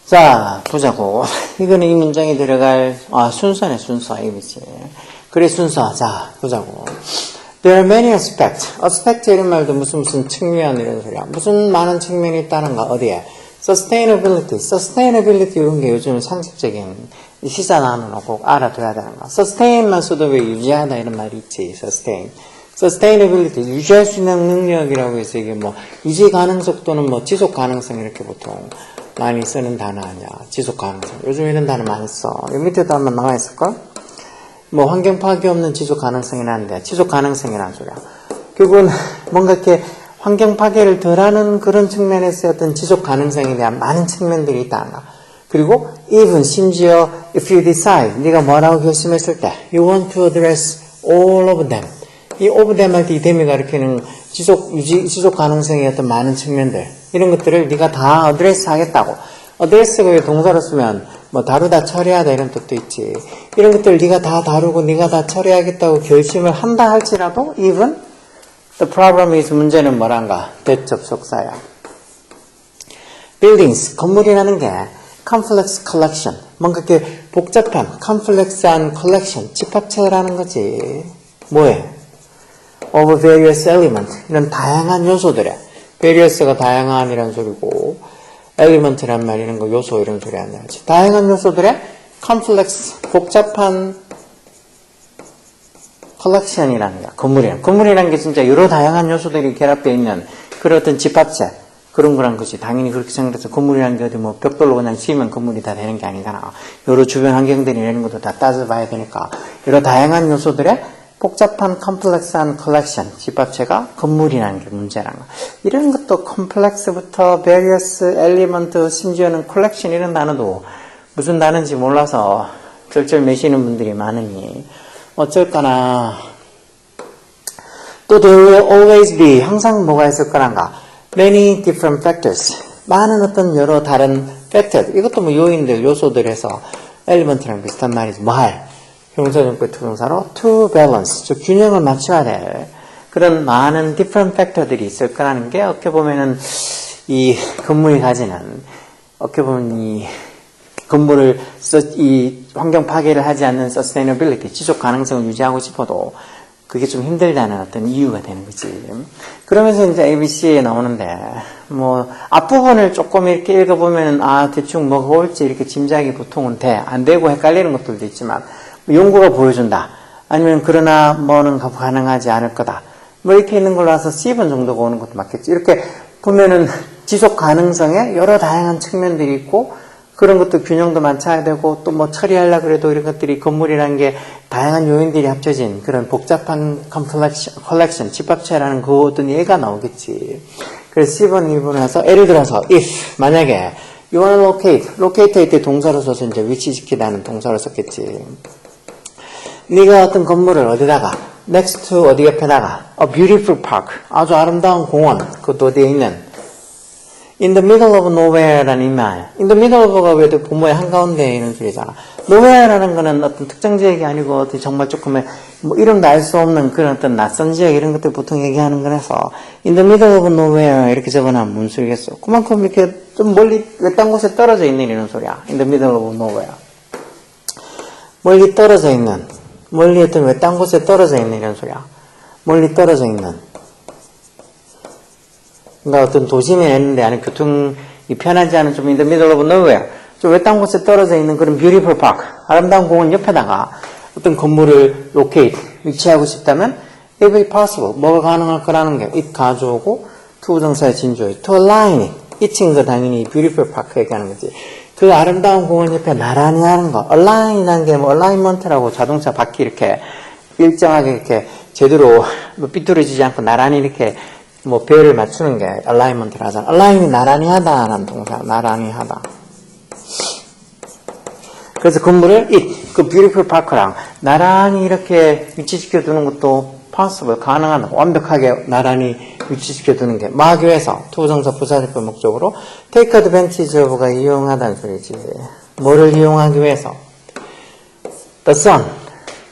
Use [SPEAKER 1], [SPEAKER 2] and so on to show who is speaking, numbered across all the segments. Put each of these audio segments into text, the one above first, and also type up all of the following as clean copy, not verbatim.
[SPEAKER 1] 자, 보자고. 이거는 이 문장에 들어갈, 순서네, 순서. 이거지. 그래, 순서. 자, 보자고. There are many aspects. aspect 이런 말도 무슨 측면 이런 소리야. 무슨 많은 측면이 있다는가, 어디에? sustainability 이런 게 요즘은 상식적인 시사 나누는 거 꼭 알아둬야 되는 거. sustain만 써도 왜 유지하다 이런 말이 있지, sustainability, 유지할 수 있는 능력이라고 해서 이게 뭐, 유지 가능성 또는 뭐, 지속 가능성 이렇게 보통 많이 쓰는 단어 아니야. 지속 가능성. 요즘 이런 단어 많이 써. 이 밑에도 한번 나와 있을걸? 뭐, 환경 파괴 없는 지속 가능성이라는데, 지속 가능성이라는 소리야. 결국은 뭔가 이렇게 환경 파괴를 덜하는 그런 측면에서 어떤 지속 가능성에 대한 많은 측면들이 있다는 거. 그리고, even, 심지어, if you decide, 네가 뭐라고 결심했을 때, you want to address all of them. 이 of them 할 때 이 them이 가리키는 지속 가능성의 어떤 많은 측면들. 이런 것들을 네가 다 어드레스 하겠다고. 어드레스가 왜 동사로 쓰면 뭐 다루다 처리하다 이런 뜻도 있지. 이런 것들을 네가 다 다루고 네가 다 처리하겠다고 결심을 한다 할지라도 even the problem is 문제는 뭐란가? 대접속사야. buildings 건물이라는 게 complex collection 뭔가 이렇게 복잡한 complex한 collection 집합체라는 거지. 뭐해? of various elements 이런 다양한 요소들에 various가 다양한이란 소리고 element란 말 이런 거 요소 이런 소리 아니야. 다양한 요소들의 complex 복잡한 collection이라는 거야. 건물이라는 게 진짜 여러 다양한 요소들이 결합되어 있는 그런 어떤 집합체 그런 거란 거지. 당연히 그렇게 생각해서 건물이라는 게 어디 뭐 벽돌로 그냥 치면 건물이 다 되는 게 아니잖아. 여러 주변 환경들이 이런 것도 다 따져봐야 되니까 여러 다양한 요소들의 복잡한 컴플렉스한 컬렉션, 집합체가 건물이라는 게 문제라는 거. 이런 것도 컴플렉스부터 various element, 심지어는 컬렉션 이런 단어도 무슨 단어인지 몰라서 쩔쩔 매시는 분들이 많으니 어쩔까나. 또 there will always be, 항상 뭐가 있을 거란가. Many different factors, 많은 어떤 여러 다른 factors, 이것도 뭐 요인들, 요소들에서 element랑 비슷한 말이지. 뭐 할? 형사정법의 투동사로 to balance, 즉 균형을 맞춰야 될 그런 많은 different factor들이 있을 거라는 게 어떻게 보면은 이 건물이 가지는 어떻게 보면 이 건물을 이 환경 파괴를 하지 않는 sustainability, 지속 가능성을 유지하고 싶어도 그게 좀 힘들다는 어떤 이유가 되는 거지. 그러면서 이제 ABC에 나오는데 뭐 앞부분을 조금 이렇게 읽어보면은 대충 뭐가 올지 이렇게 짐작이 보통은 돼. 안 되고 헷갈리는 것들도 있지만 연구가 보여준다. 아니면 그러나 뭐는 가능하지 않을 거다. 뭐 이렇게 있는 걸로 와서 C번 정도가 오는 것도 맞겠지. 이렇게 보면은 지속 가능성에 여러 다양한 측면들이 있고 그런 것도 균형도 맞춰야 되고 또 뭐 처리하려고 그래도 이런 것들이 건물이라는 게 다양한 요인들이 합쳐진 그런 복잡한 컬렉션, 집합체라는 그 어떤 예가 나오겠지. 그래서 C번 1번을 해서 예를 들어서 if 만약에 you wanna locate 할 때 동사로 써서 이제 위치시키다는 동사로 썼겠지. 네가 어떤 건물을 어디다가 next to 어디 옆에다가 a beautiful park 아주 아름다운 공원 그것도 어디에 있는 in the middle of nowhere라는 이 말 in the middle of가 왜 본모의 한가운데에 있는 소리잖아. nowhere라는 거는 어떤 특정 지역이 아니고 어떤 정말 조금의 뭐 이름도 알 수 없는 그런 어떤 낯선 지역 이런 것들 보통 얘기하는 거라서 in the middle of nowhere 이렇게 적어놓으면 무슨 소리겠어. 그만큼 이렇게 좀 멀리 외딴 곳에 떨어져 있는 이런 소리야. in the middle of nowhere 멀리 떨어져 있는 멀리 어떤 외딴 곳에 떨어져 있는 이런 소리야. 멀리 떨어져 있는. 그러니까 어떤 도심에 있는데 아니 교통이 편하지 않은 좀 in the middle of nowhere. 좀 외딴 곳에 떨어져 있는 그런 beautiful park. 아름다운 공원 옆에다가 어떤 건물을 locate, 위치하고 싶다면 if it's possible. 뭐가 가능할 거라는 게 it 가져오고 to 부정사의 진조에 to align it. 이 친구가 당연히 beautiful park 얘기하는 거지. 그 아름다운 공원 옆에 나란히 하는 거. align이라는 게 뭐 alignment라고 자동차 바퀴 이렇게 일정하게 이렇게 제대로 뭐 삐뚤어지지 않고 나란히 이렇게 뭐 배열을 맞추는 게 alignment를 하잖아. align이 나란히 하다라는 동사. 나란히 하다. 그래서 건물을 그 beautiful park랑 나란히 이렇게 위치시켜 두는 것도 possible, 가능하다. 완벽하게 나란히 위치시켜 두는 게 막 위해서 투부정사 부사절법 목적으로 take advantage of가 이용하다는 소리지. 뭐를 이용하기 위해서? The sun.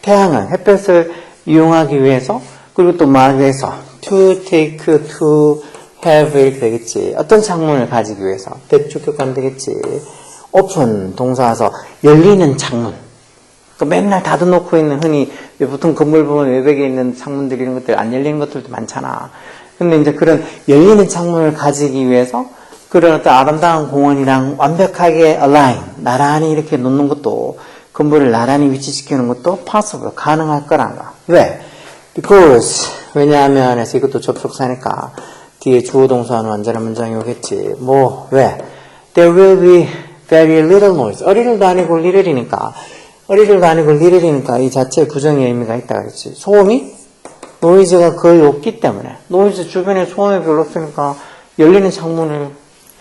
[SPEAKER 1] 태양을, 햇볕을 이용하기 위해서, 그리고 또 말하기 위해서, to take, to have 이렇게 되겠지. 어떤 창문을 가지기 위해서. 대축격관 되겠지. open, 동사와서 열리는 창문. 맨날 닫아놓고 있는 흔히 보통 건물 보면 외벽에 있는 창문들 이런 것들 안 열리는 것들도 많잖아. 근데 이제 그런 열리는 창문을 가지기 위해서 그런 어떤 아름다운 공원이랑 완벽하게 align, 나란히 이렇게 놓는 것도 건물을 나란히 위치시키는 것도 possible, 가능할 거란가. 왜? Because, 왜냐하면 해서 이것도 접속사니까 뒤에 주어 동사는 완전한 문장이 오겠지. 뭐, 왜? There will be very little noise. 어리를도 아니고 little이니까 어리를도 아니고 little이니까 이 자체에 부정의 의미가 있다 그랬지. 소음이? 노이즈가 거의 없기 때문에 노이즈 주변에 소음이 별로 없으니까 열리는 창문을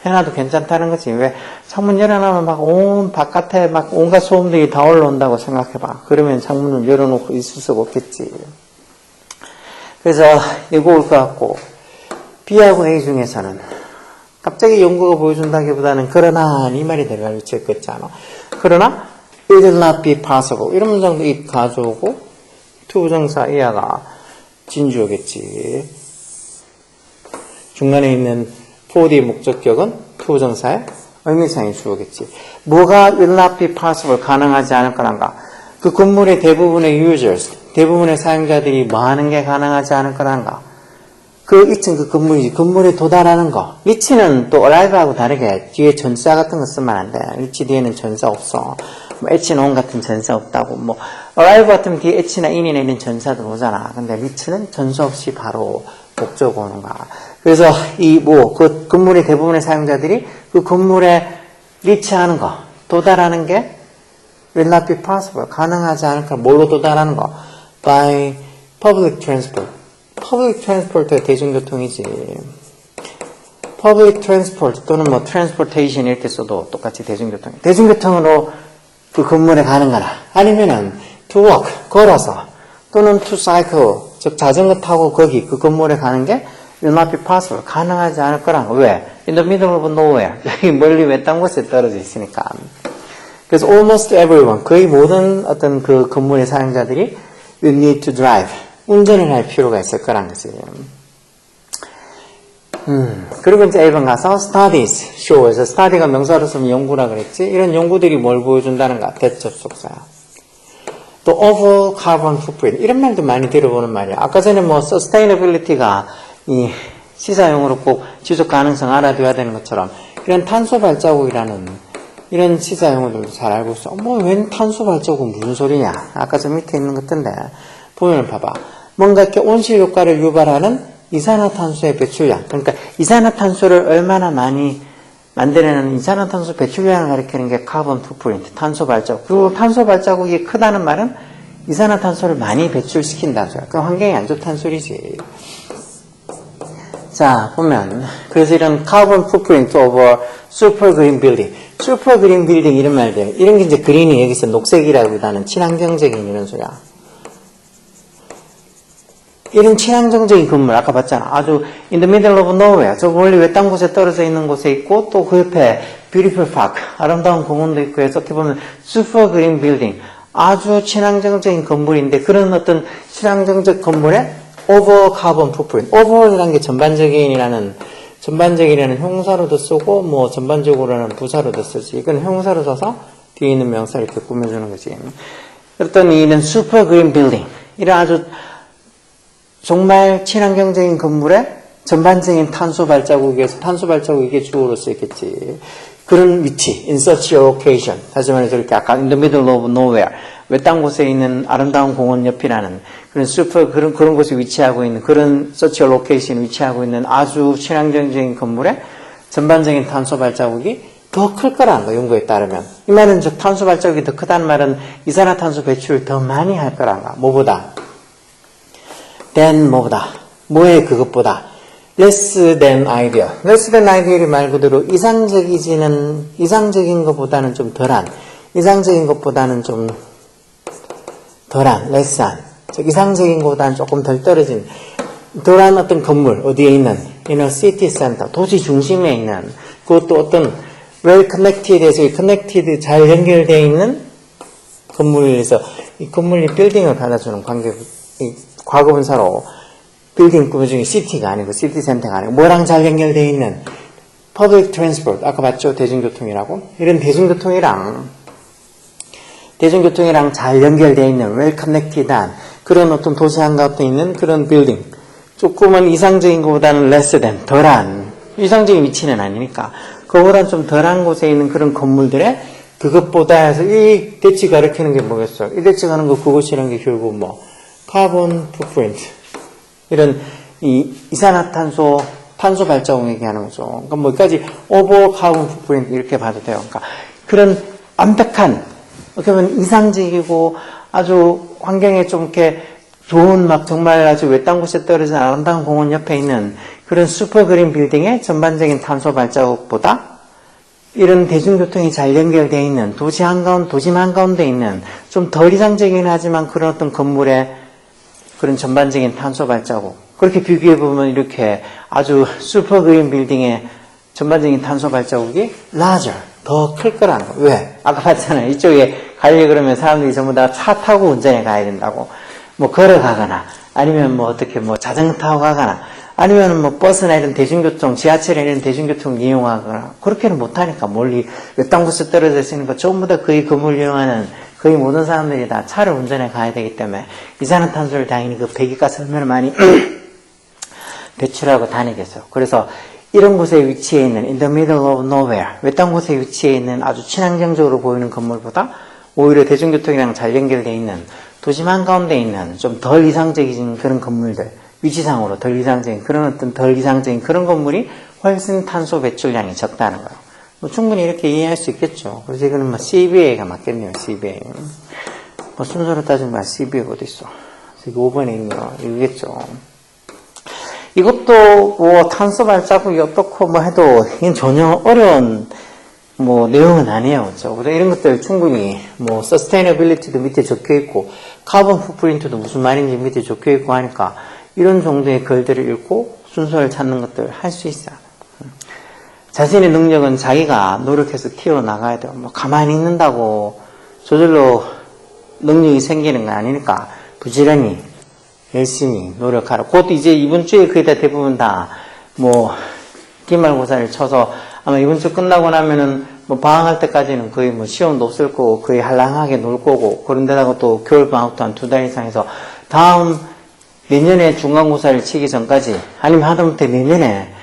[SPEAKER 1] 해놔도 괜찮다는 거지. 왜? 창문 열어놓으면 막 온 바깥에 막 온갖 소음들이 다 올라온다고 생각해봐. 그러면 창문을 열어놓고 있을 수가 없겠지. 그래서 이거 올 것 같고 B하고 A 중에서는 갑자기 연구가 보여준다기보다는 그러나 이 말이 대갈 위치에 있잖아. 그러나 it will not be possible 이런 문장도 it 가져오고 투부정사 이하가 진주어겠지. 중간에 있는 for 목적격은 투부정사의 의미상의 주어겠지. 뭐가 will not be possible 가능하지 않을 거란가. 그 건물의 대부분의 users, 대부분의 사용자들이 뭐 하는 게 가능하지 않을 거란가. 그 2층 그 건물이지. 건물에 도달하는 거. 리치는 또 arrive하고 다르게 뒤에 전사 같은 거 쓰면 안 돼. 리치 뒤에는 전사 없어. 뭐 h나 on 같은 전사 없다고. 뭐 arrive 같으면 뒤에 h나 in이나 이런 전사들 오잖아. 근데 리치는 전사 없이 바로 목적 오는 거야. 그래서 그 건물의 대부분의 사용자들이 그 건물에 리치하는 거, 도달하는 게 will not be possible. 가능하지 않을까. 뭘로 도달하는 거? by public transport. public transport가 대중교통이지. public transport 또는 뭐 transportation 이렇게 써도 똑같이 대중교통. 대중교통으로 그 건물에 가는 거나 아니면은 to walk, 걸어서 또는 to cycle, 즉 자전거 타고 거기 그 건물에 가는 게 will not be possible. 가능하지 않을 거란 거. 왜? in the middle of nowhere. 여기 멀리 외딴 곳에 떨어져 있으니까. 그래서 almost everyone, 거의 모든 어떤 그 건물의 사용자들이 will need to drive. 운전을 할 필요가 있을 거란 거지. 그리고 이제 1번 가서 studies shows. study가 명사로 쓰면 연구라 그랬지. 이런 연구들이 뭘 보여준다는가? 대접속사야. 또 over carbon footprint. 이런 말도 많이 들어보는 말이야. 아까 전에 뭐 sustainability가 이 시사용어로 꼭 지속 가능성 알아둬야 되는 것처럼 이런 탄소 발자국이라는 이런 시사용어들도 잘 알고 있어. 뭐 웬 탄소 발자국은 무슨 소리냐? 아까 저 밑에 있는 것들인데 보면 봐봐. 뭔가 이렇게 온실 효과를 유발하는 이산화탄소의 배출량. 그러니까 이산화탄소를 얼마나 많이 만들어내는 이산화탄소 배출량을 가리키는 게 카본 풋프린트, 탄소 발자국. 그리고 탄소 발자국이 크다는 말은 이산화탄소를 많이 배출시킨다는 소리야. 그 환경이 안 좋다는 소리지. 자, 보면 그래서 이런 카본 풋프린트 over super green building, super green building 이런 말들. 이런 게 이제 그린이 여기서 녹색이라기보다는 친환경적인 이런 소리야. 이런 친환경적인 건물 아까 봤잖아. 아주 in the middle of nowhere. 저 멀리 외딴 곳에 떨어져 있는 곳에 있고 또 그 옆에 beautiful park. 아름다운 공원도 있고 해서 어떻게 보면 super green building. 아주 친환경적인 건물인데 그런 어떤 친환경적 건물에 over carbon footprint. over이라는 게 전반적인이라는 형사로도 쓰고 뭐 전반적으로는 부사로도 쓰지. 이건 형사로 써서 뒤에 있는 명사를 이렇게 꾸며주는 거지. 어떤 이는 super green building. 이런 아주 정말 친환경적인 건물에 전반적인 탄소 발자국에서 탄소 발자국 이게 주어로 쓰였겠지. 그런 위치, in such a location. 다시 말해서 이렇게 아까 in the middle of nowhere. 외딴 곳에 있는 아름다운 공원 옆이라는 그런 곳에 위치하고 있는 그런 such a location 위치하고 있는 아주 친환경적인 건물에 전반적인 탄소 발자국이 더 클 거라는 거, 연구에 따르면. 이 말은 즉 탄소 발자국이 더 크다는 말은 이산화탄소 배출을 더 많이 할 거라는 거야. 뭐보다? than 뭐보다, 뭐의 그것보다 less than ideal. less than ideal이 말 그대로 이상적인 것보다는 좀 덜한, 이상적인 것보다는 좀 덜한, less한, 즉 이상적인 것보다는 조금 덜 떨어진 덜한 어떤 건물, 어디에 있는 in a city center, 도시 중심에 있는 그것도 어떤 well connected에서 connected 잘 연결되어 있는 건물에서 이 건물이 빌딩을 받아주는 이 과거분사로 빌딩 그 중에 시티가 아니고 시티 센터가 아니고 뭐랑 잘 연결되어 있는 public transport 아까 봤죠? 대중교통이라고 이런 대중교통이랑 잘 연결되어 있는 well connected한 그런 어떤 도시 한가운데 있는 그런 빌딩 조금은 이상적인 것보다는 less than 덜한 이상적인 위치는 아니니까 그거보다는 좀 덜한 곳에 있는 그런 건물들에 그것보다 해서 이 대치 가리키는 게 뭐겠어요? 이 대치 가는 거 그것이라는 게 결국 뭐 카본 풋프린트 이런 이산화탄소 탄소 발자국 얘기하는 거죠. 그러니까 뭐까지 오버 카본 풋프린트 이렇게 봐도 돼요. 그러니까 그런 완벽한 어떻게 보면 이상적이고 아주 환경에 좀 이렇게 좋은 막 정말 아주 외딴 곳에 떨어진 아름다운 공원 옆에 있는 그런 슈퍼그린 빌딩의 전반적인 탄소 발자국보다 이런 대중교통이 잘 연결되어 있는 도심 한가운데 있는 좀 덜 이상적이긴 하지만 그런 어떤 건물의 그런 전반적인 탄소 발자국 그렇게 비교해보면 이렇게 아주 슈퍼그린 빌딩의 전반적인 탄소 발자국이 larger, 더 클 거라는 거. 왜? 아까 봤잖아요. 이쪽에 가려고 그러면 사람들이 전부 다 차 타고 운전해 가야 된다고. 뭐 걸어가거나 아니면 뭐 어떻게 뭐 자전거 타고 가거나 아니면 뭐 버스나 이런 대중교통, 지하철이나 이런 대중교통 이용하거나 그렇게는 못하니까 멀리 외딴 곳에 떨어져 있으니까 전부 다 거의 건물 이용하는 거의 모든 사람들이 다 차를 운전해 가야 되기 때문에 이산화탄소를 당연히 그 배기가스 얼마나 많이 배출하고 다니겠어요. 그래서 이런 곳에 위치해 있는 in the middle of nowhere 외딴 곳에 위치해 있는 아주 친환경적으로 보이는 건물보다 오히려 대중교통이랑 잘 연결되어 있는 도심 한가운데 있는 좀 덜 이상적인 그런 건물들 위치상으로 덜 이상적인 그런 어떤 덜 이상적인 그런 건물이 훨씬 탄소 배출량이 적다는 거예요. 뭐 충분히 이렇게 이해할 수 있겠죠. 그래서 이거는 뭐 CBA가 맞겠네요. CBA. 뭐 순서로 따지면 CBA가 어디 있어? 여기 5번에 있네요. 이거겠죠. 이것도 뭐 탄소 발자국이 어떻고 뭐 해도 이건 전혀 어려운 뭐 내용은 아니에요. 그렇죠? 그래서 이런 것들 충분히 뭐 sustainability도 밑에 적혀 있고 카본 풋프린트도 무슨 말인지 밑에 적혀 있고 하니까 이런 정도의 글들을 읽고 순서를 찾는 것들 할 수 있어요. 자신의 능력은 자기가 노력해서 키워나가야 돼요. 뭐 가만히 있는다고 저절로 능력이 생기는 건 아니니까 부지런히 열심히 노력하라. 곧 이제 이번 주에 거의 다 대부분 다 뭐 기말고사를 쳐서 아마 이번 주 끝나고 나면은 뭐 방학할 때까지는 거의 뭐 시험도 없을 거고 거의 한량하게 놀 거고 그런데다가 또 겨울 방학도 한 2달 이상 해서 다음 내년에 중간고사를 치기 전까지 아니면 하다못해 내년에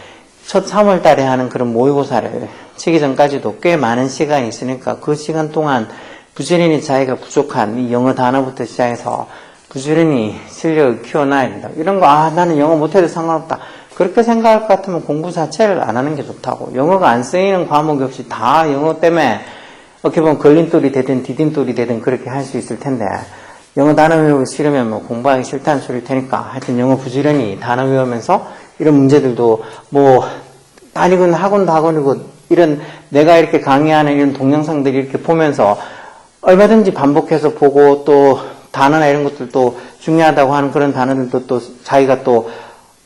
[SPEAKER 1] 첫 3월 달에 하는 그런 모의고사를 치기 전까지도 꽤 많은 시간이 있으니까 그 시간 동안 부지런히 자기가 부족한 이 영어 단어부터 시작해서 부지런히 실력을 키워놔야 된다. 이런 거, 나는 영어 못해도 상관없다. 그렇게 생각할 것 같으면 공부 자체를 안 하는 게 좋다고. 영어가 안 쓰이는 과목이 없이 다 영어 때문에 어떻게 보면 걸림돌이 되든 디딤돌이 되든 그렇게 할 수 있을 텐데 영어 단어 외우기 싫으면 뭐 공부하기 싫다는 소리일 테니까 하여튼 영어 부지런히 단어 외우면서 이런 문제들도 뭐 아니건 학원도 학원이고 이런 내가 이렇게 강의하는 이런 동영상들이 이렇게 보면서 얼마든지 반복해서 보고 또 단어나 이런 것들도 중요하다고 하는 그런 단어들도 또 자기가 또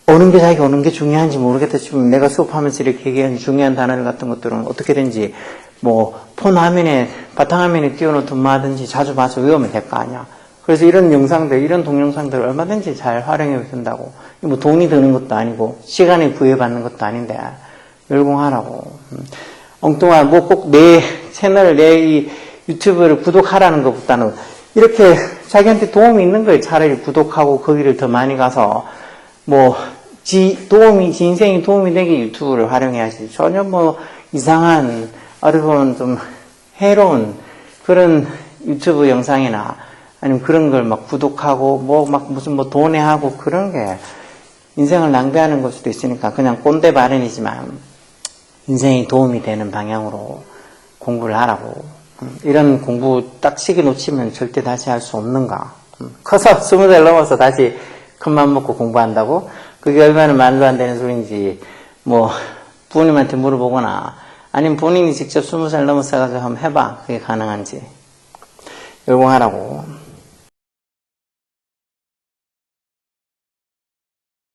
[SPEAKER 1] 자기가 오는 게 중요한지 모르겠다 싶으면 내가 수업하면서 이렇게 얘기하는 중요한 단어들 같은 것들은 어떻게든지 뭐 폰 화면에 바탕화면에 띄워놓든 뭐하든지 자주 봐서 외우면 될 거 아니야. 그래서 이런 영상들, 이런 동영상들을 얼마든지 잘 활용해 준다고. 뭐 돈이 드는 것도 아니고 시간을 부여받는 것도 아닌데 열공하라고. 엉뚱한 뭐 꼭 내 채널, 내 이 유튜브를 구독하라는 것보다는 이렇게 자기한테 도움이 있는 거에 차라리 구독하고 거기를 더 많이 가서 뭐 지 인생에 도움이 되게 유튜브를 활용해야지. 전혀 뭐 이상한 어떻게 보면 좀 해로운 그런 유튜브 영상이나 아니면 그런 걸 막 구독하고 뭐 막 무슨 뭐 돈에하고 그런 게 인생을 낭비하는 걸 수도 있으니까 그냥 꼰대 발언이지만 인생에 도움이 되는 방향으로 공부를 하라고. 이런 공부 딱 시기 놓치면 절대 다시 할 수 없는가. 커서 20살 넘어서 다시 큰맘 먹고 공부한다고? 그게 얼마나 말도 안 되는 소리인지 뭐 부모님한테 물어보거나 아니면 본인이 직접 20살 넘어서 가지고 한번 해봐. 그게 가능한지. 열공하라고.